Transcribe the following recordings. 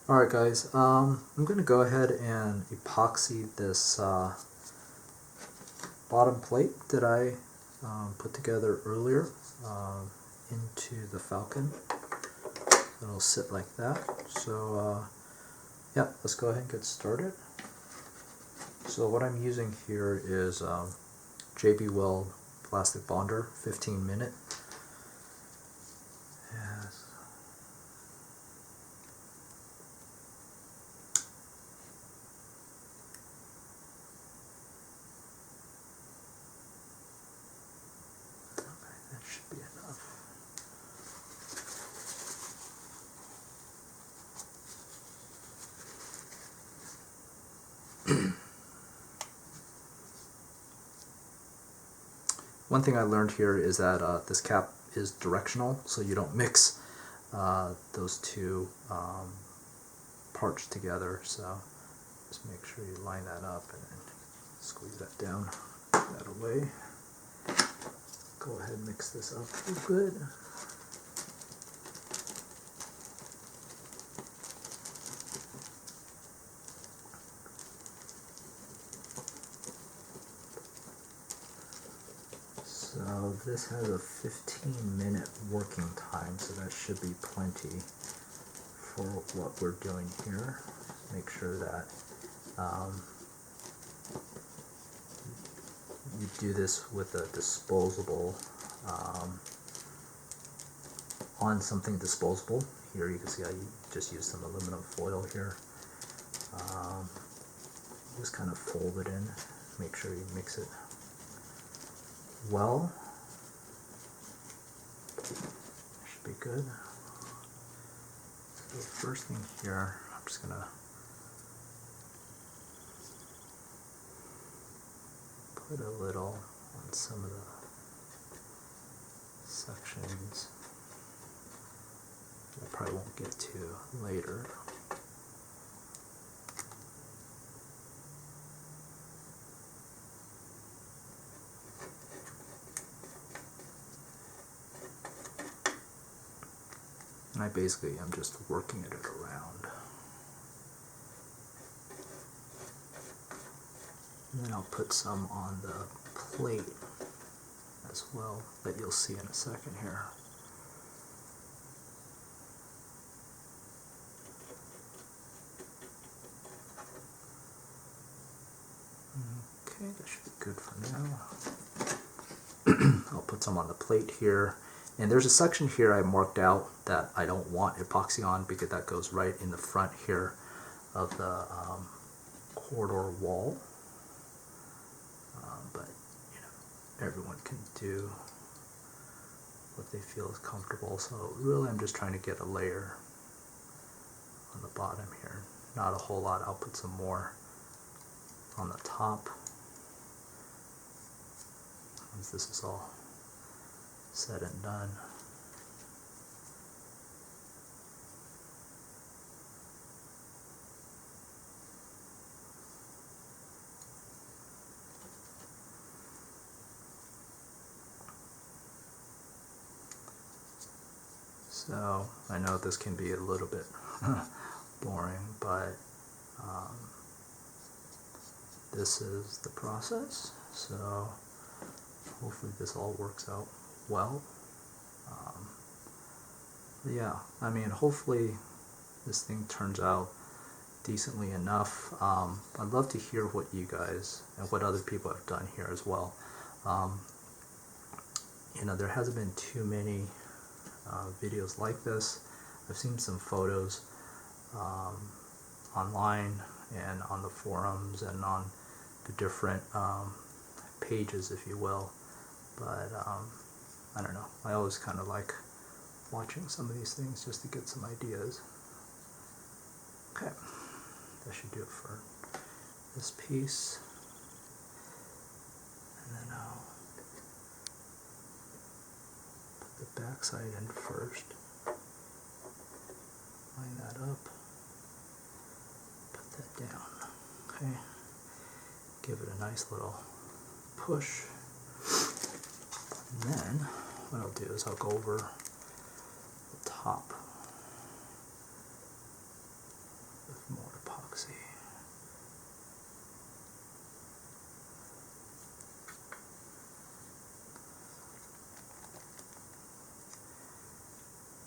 Alright guys, I'm going to go ahead and epoxy this bottom plate that I put together earlier into the Falcon. It'll sit like that. So yeah, let's go ahead and get started. So what I'm using here is JB Weld plastic bonder, 15-minute. Yes. Okay, that should be enough. One thing I learned here is that this cap is directional, so you don't mix those two parts together. So just make sure you line that up and then squeeze that down, put that away. Go ahead and mix this up real good. So this has a 15-minute working time, so that should be plenty for what we're doing here. Make sure that you do this with a disposable, on something disposable. Here you can see I just used some aluminum foil here. Just kind of fold it in, make sure you mix it well. Should be good. So first thing here, I'm just gonna put a little on some of the sections I probably won't get to later. And I basically am just working it around. And then I'll put some on the plate as well that you'll see in a second here. Okay, that should be good for now. I'll put some on the plate here. And there's a section here I marked out that I don't want epoxy on because that goes right in the front here of the corridor wall. But you know, everyone can do what they feel is comfortable. So really I'm just trying to get a layer on the bottom here. Not a whole lot. I'll put some more on the top once this is all said and done. So I know this can be a little bit boring, but this is the process. So hopefully this all works out well. Yeah, I mean, hopefully this thing turns out decently enough. I'd love to hear what you guys and what other people have done here as well. You know, there hasn't been too many videos like this. I've seen some photos online and on the forums and on the different pages, if you will, but I don't know, I always kind of like watching some of these things just to get some ideas. Okay, that should do it for this piece, and then I'll put the back side in first, line that up, put that down. Okay, give it a nice little push, and then what I'll do is I'll go over the top epoxy.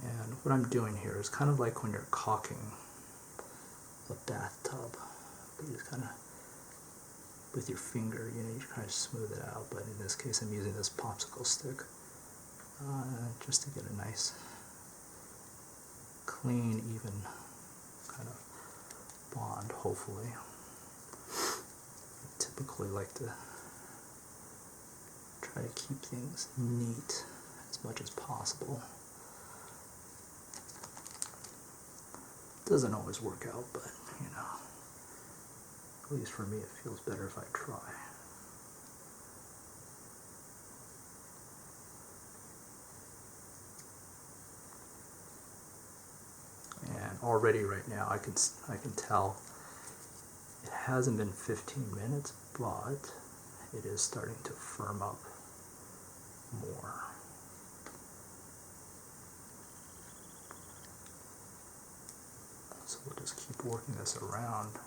And what I'm doing here is kind of like when you're caulking a bathtub. You just kind of, with your finger, you know, you kind of smooth it out, but in this case I'm using this popsicle stick just to get a nice, clean, even kind of bond, hopefully. I typically like to try to keep things neat as much as possible. Doesn't always work out, but you know, at least for me it feels better if I try. And already right now I can tell it hasn't been 15 minutes, but it is starting to firm up more. So we'll just keep working this around.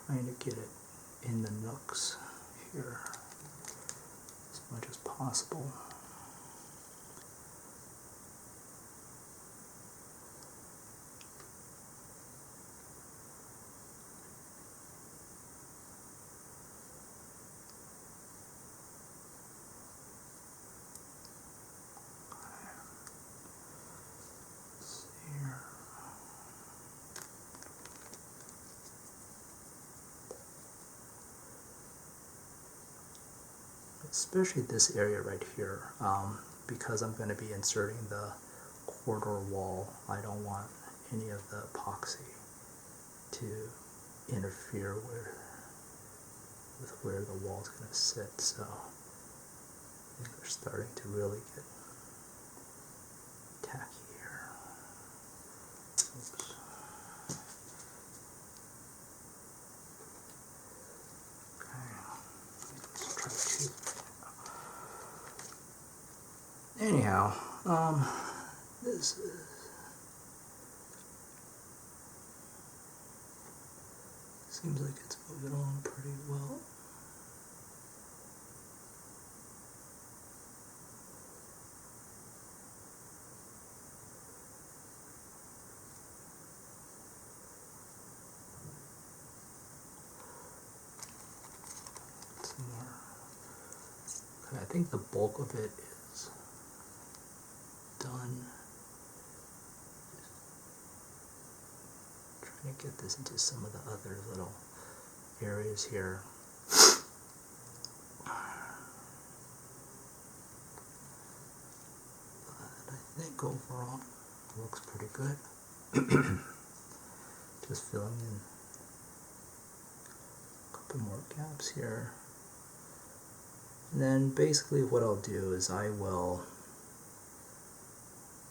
Trying to get it in the nooks here as much as possible. Especially this area right here, because I'm going to be inserting the corridor wall. I don't want any of the epoxy to interfere with where the wall is going to sit. So I think they're starting to really get tacky here. Oops. Anyhow, this seems like it's moving along pretty well. Some more. Okay, I think the bulk of it is done. Trying to get this into some of the other little areas here. But I think overall it looks pretty good. Just filling in a couple more gaps here. And then basically what I'll do is I will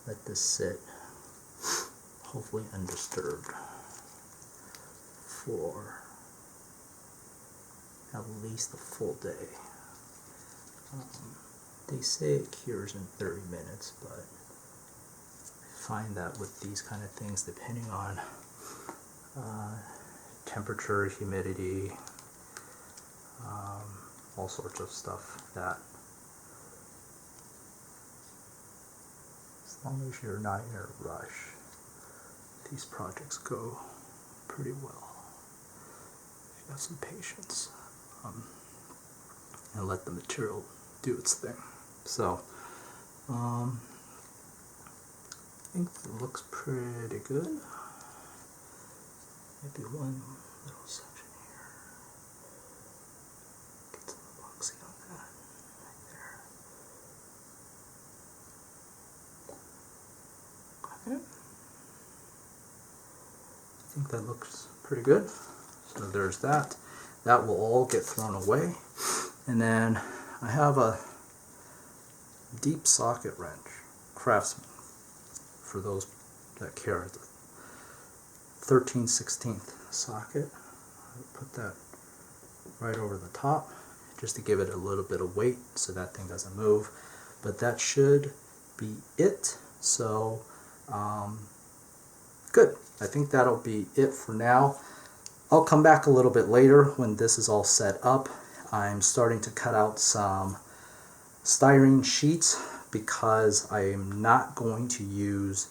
let this sit, hopefully undisturbed, for at least a full day. They say it cures in 30 minutes, but I find that with these kind of things, depending on temperature, humidity, all sorts of stuff, that as long as you're not in a rush, these projects go pretty well if you have some patience, and let the material do its thing. So I think it looks pretty good. Maybe one little section here. Get some epoxy on that right there. Okay. think that looks pretty good. So there's that. That will all get thrown away. And then I have a deep socket wrench, Craftsman, for those that care. The 13/16 socket. I'll put that right over the top just to give it a little bit of weight so that thing doesn't move. But that should be it. So good. I think that'll be it for now. I'll come back a little bit later when this is all set up. I'm starting to cut out some styrene sheets because I am not going to use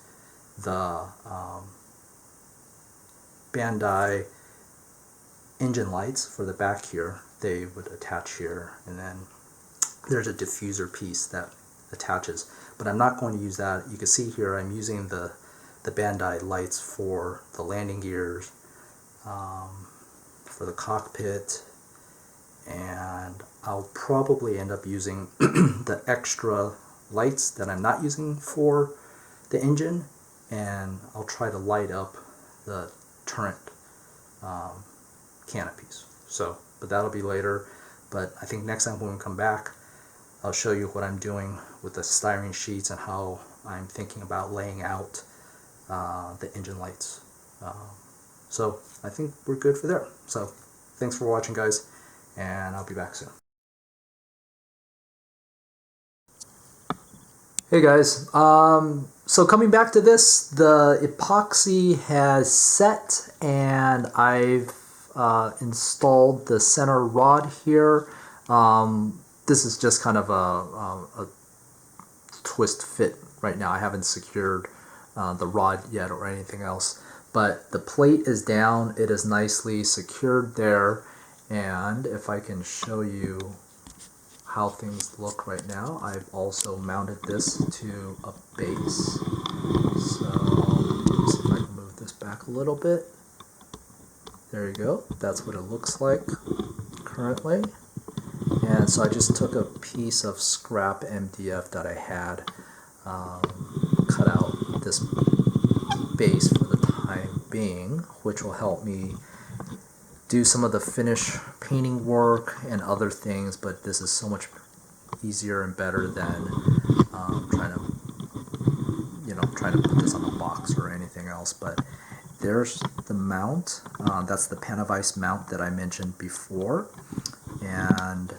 the Bandai engine lights for the back here. They would attach here, and then there's a diffuser piece that attaches, but I'm not going to use that. You can see here I'm using the Bandai lights for the landing gears, for the cockpit, and I'll probably end up using the extra lights that I'm not using for the engine, and I'll try to light up the turret canopies. So, but that'll be later. But I think next time when we come back, I'll show you what I'm doing with the styrene sheets and how I'm thinking about laying out the engine lights. So I think we're good for there. So thanks for watching, guys, and I'll be back soon. Hey guys, so coming back to this, the epoxy has set and I've installed the center rod here. This is just kind of a twist fit right now. I haven't secured the rod yet or anything else, but the plate is down. It is nicely secured there, and if I can show you how things look right now, I've also mounted this to a base. So let's see if I can move this back a little bit. There you go. That's what it looks like currently. And so I just took a piece of scrap MDF that I had, cut out this base for the time being, which will help me do some of the finish painting work and other things, but this is so much easier and better than trying to put this on a box or anything else. But there's the mount. That's the Panavice mount that I mentioned before. And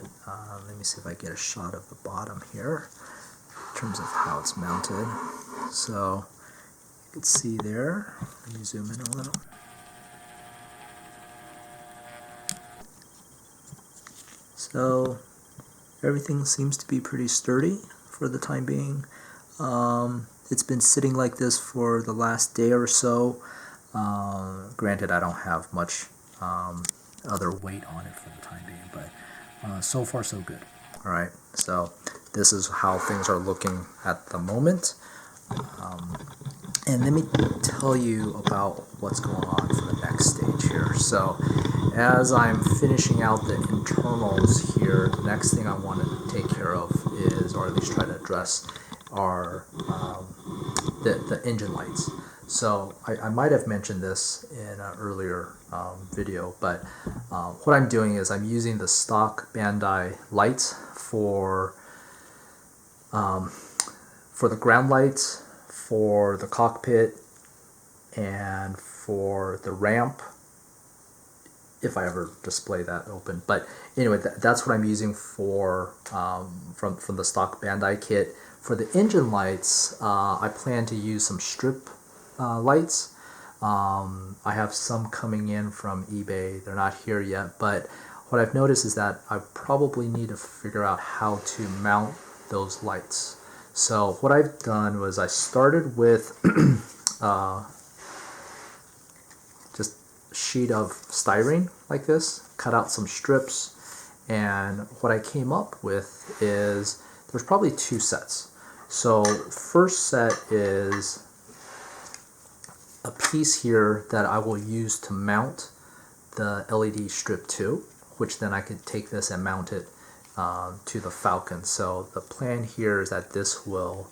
let me see if I get a shot of the bottom here in terms of how it's mounted. So you can see there. Let me zoom in a little. So everything seems to be pretty sturdy for the time being. It's been sitting like this for the last day or so. Granted, I don't have much other weight on it for the time being, but so far so good. All right, so this is how things are looking at the moment. And let me tell you about what's going on for the next stage here. So as I'm finishing out the internals here, the next thing I want to take care of is, or at least try to address, are the engine lights. So I might have mentioned this in an earlier video, but what I'm doing is I'm using the stock Bandai lights for the ground lights, for the cockpit, and for the ramp, if I ever display that open. But anyway, that's what I'm using for from the stock Bandai kit. For the engine lights, I plan to use some strip lights. I have some coming in from eBay. They're not here yet, but what I've noticed is that I probably need to figure out how to mount those lights. So what I've done was I started with just a sheet of styrene like this, cut out some strips, and what I came up with is there's probably two sets. So first set is a piece here that I will use to mount the LED strip to, which then I could take this and mount it to the Falcon. So the plan here is that this will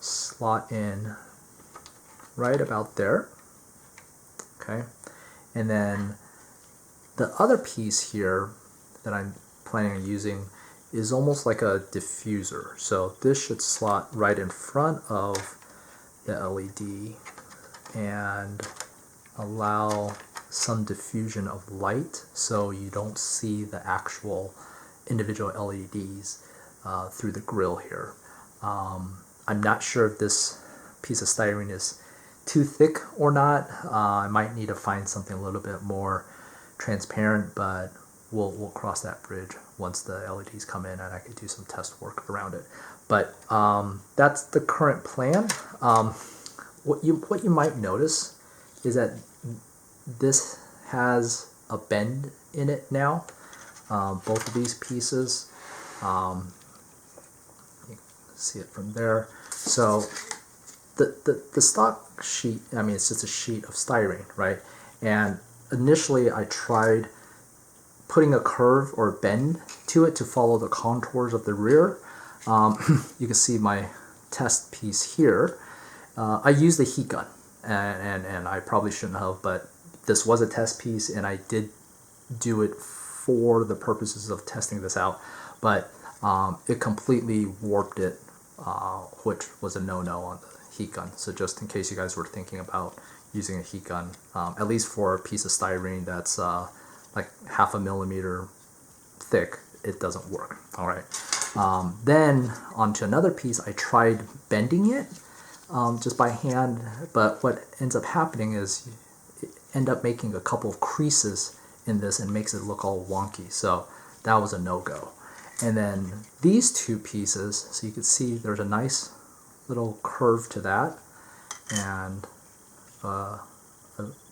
slot in right about there. Okay, and then the other piece here that I'm planning on using is almost like a diffuser. So this should slot right in front of the LED and allow some diffusion of light so you don't see the actual individual LEDs through the grill here. I'm not sure if this piece of styrene is too thick or not. I might need to find something a little bit more transparent, but we'll cross that bridge once the LEDs come in and I can do some test work around it. But that's the current plan. What you might notice is that this has a bend in it now. Both of these pieces, you can see it from there. So the stock sheet, I mean, it's just a sheet of styrene, right? And initially I tried putting a curve or a bend to it to follow the contours of the rear. You can see my test piece here. I used the heat gun, and I probably shouldn't have, but this was a test piece and I did do it for the purposes of testing this out, but it completely warped it, which was a no-no on the heat gun. So just in case you guys were thinking about using a heat gun, at least for a piece of styrene that's like 0.5 millimeter thick, it doesn't work. All right. Then onto another piece, I tried bending it just by hand, but what ends up happening is you end up making a couple of creases in this and makes it look all wonky. So that was a no-go. And then these two pieces, so you can see there's a nice little curve to that and a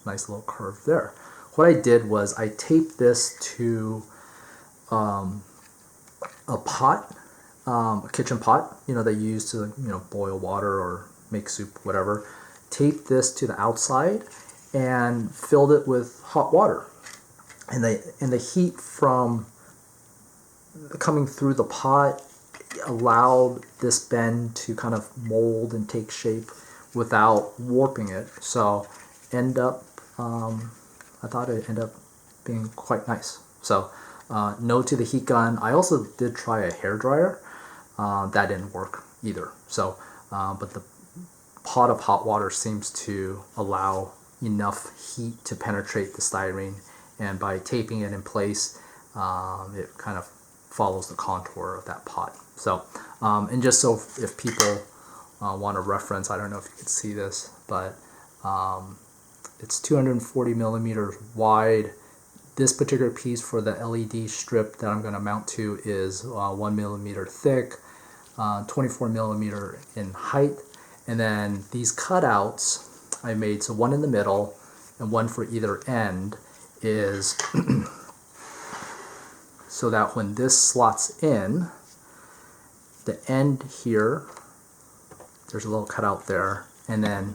nice little curve there. What I did was I taped this to a pot, a kitchen pot, you know, they use to, you know, boil water or make soup, whatever. Taped this to the outside and filled it with hot water. And the heat from coming through the pot allowed this bend to kind of mold and take shape without warping it. So I thought it ended up being quite nice. So no to the heat gun. I also did try a hair dryer. That didn't work either. So, but the pot of hot water seems to allow enough heat to penetrate the styrene, and by taping it in place, it kind of follows the contour of that pot. So, and just so if people want a reference, I don't know if you can see this, but it's 240 millimeters wide. This particular piece for the LED strip that I'm going to mount to is 1 millimeter thick, 24 millimeter in height, and then these cutouts I made, so one in the middle and one for either end, is so that when this slots in, the end here, there's a little cutout there, and then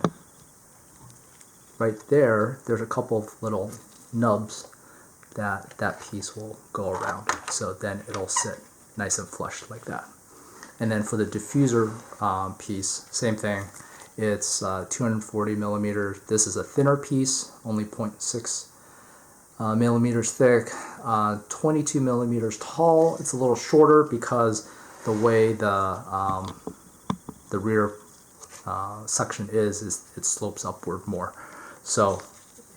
right there, there's a couple of little nubs that piece will go around. So then it'll sit nice and flush like that. And then for the diffuser piece, same thing. It's 240 millimeters. This is a thinner piece, only 0.6 millimeters thick, 22 millimeters tall. It's a little shorter because the way the rear suction is it slopes upward more. So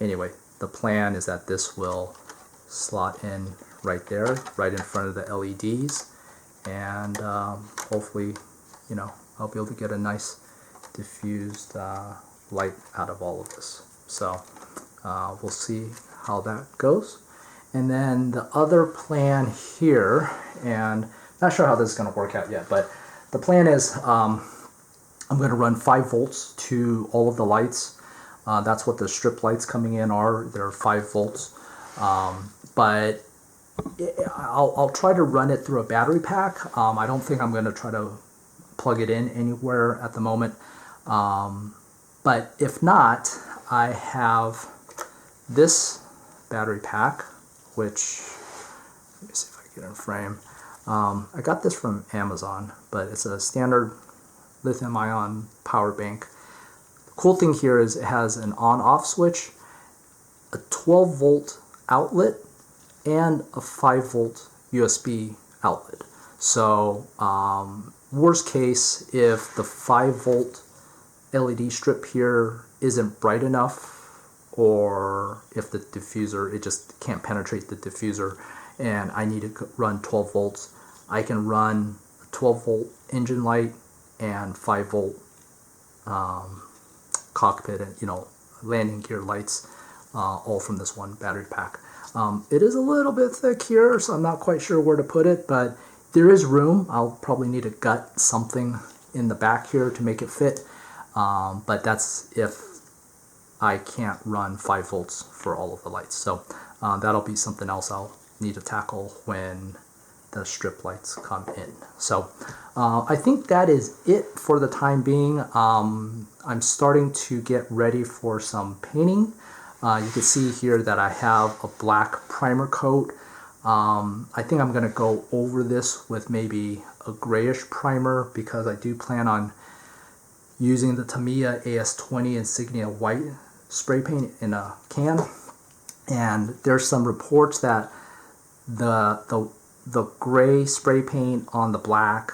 anyway, the plan is that this will slot in right there, right in front of the LEDs, and hopefully, you know, I'll be able to get a nice diffused light out of all of this. So we'll see how that goes. And then the other plan here, and not sure how this is going to work out yet, but the plan is I'm going to run 5 volts to all of the lights. That's what the strip lights coming in are. They're 5 volts. But I'll try to run it through a battery pack. I don't think I'm going to try to plug it in anywhere at the moment. But if not, I have this battery pack, which, let me see if I can get it in frame. I got this from Amazon, but it's a standard lithium-ion power bank. The cool thing here is it has an on-off switch, a 12 volt outlet and a 5 volt USB outlet. So worst case, if the 5 volt LED strip here isn't bright enough, or if the diffuser, it just can't penetrate the diffuser and I need to run 12 volts, I can run a 12 volt engine light and 5 volt cockpit and, you know, landing gear lights, all from this one battery pack. It is a little bit thick here, so I'm not quite sure where to put it, but there is room. I'll probably need to gut something in the back here to make it fit, but that's if I can't run 5 volts for all of the lights. So that'll be something else I'll need to tackle when the strip lights come in. So I think that is it for the time being. I'm starting to get ready for some painting. You can see here that I have a black primer coat. I think I'm going to go over this with maybe a grayish primer because I do plan on using the Tamiya AS-20 Insignia White spray paint in a can. And there's some reports that the gray spray paint on the black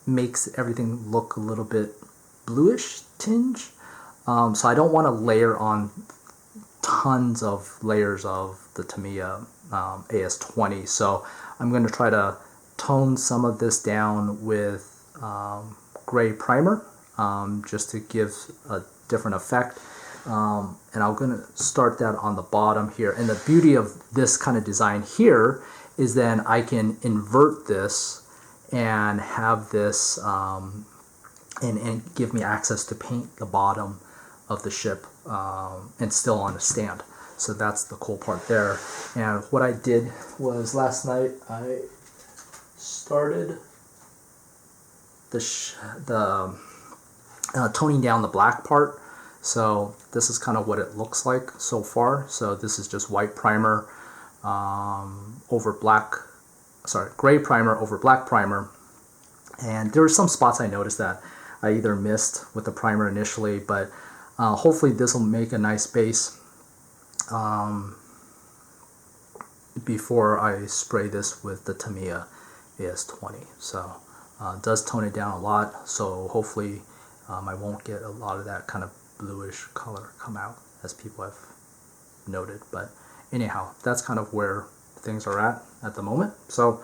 makes everything look a little bit bluish tinge. So I don't want to layer on tons of layers of the Tamiya AS-20. So I'm going to try to tone some of this down with gray primer, just to give a different effect. And I'm going to start that on the bottom here. And the beauty of this kind of design here is then I can invert this and have this and give me access to paint the bottom of the ship and still on a stand. So that's the cool part there. And what I did was last night I started toning down the black part. So this is kind of what it looks like so far. So this is just white primer over gray primer over black primer. And there were some spots I noticed that I either missed with the primer initially, but hopefully this will make a nice base before I spray this with the Tamiya AS-20. So it does tone it down a lot, so hopefully I won't get a lot of that kind of bluish color come out as people have noted. But anyhow, that's kind of where things are at the moment. So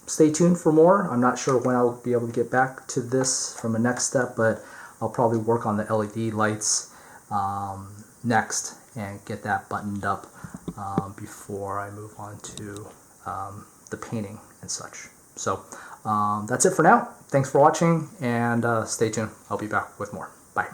stay tuned for more. I'm not sure when I'll be able to get back to this from a next step, but I'll probably work on the LED lights next and get that buttoned up before I move on to the painting and such. So that's it for now. Thanks for watching, and stay tuned. I'll be back with more. Bye.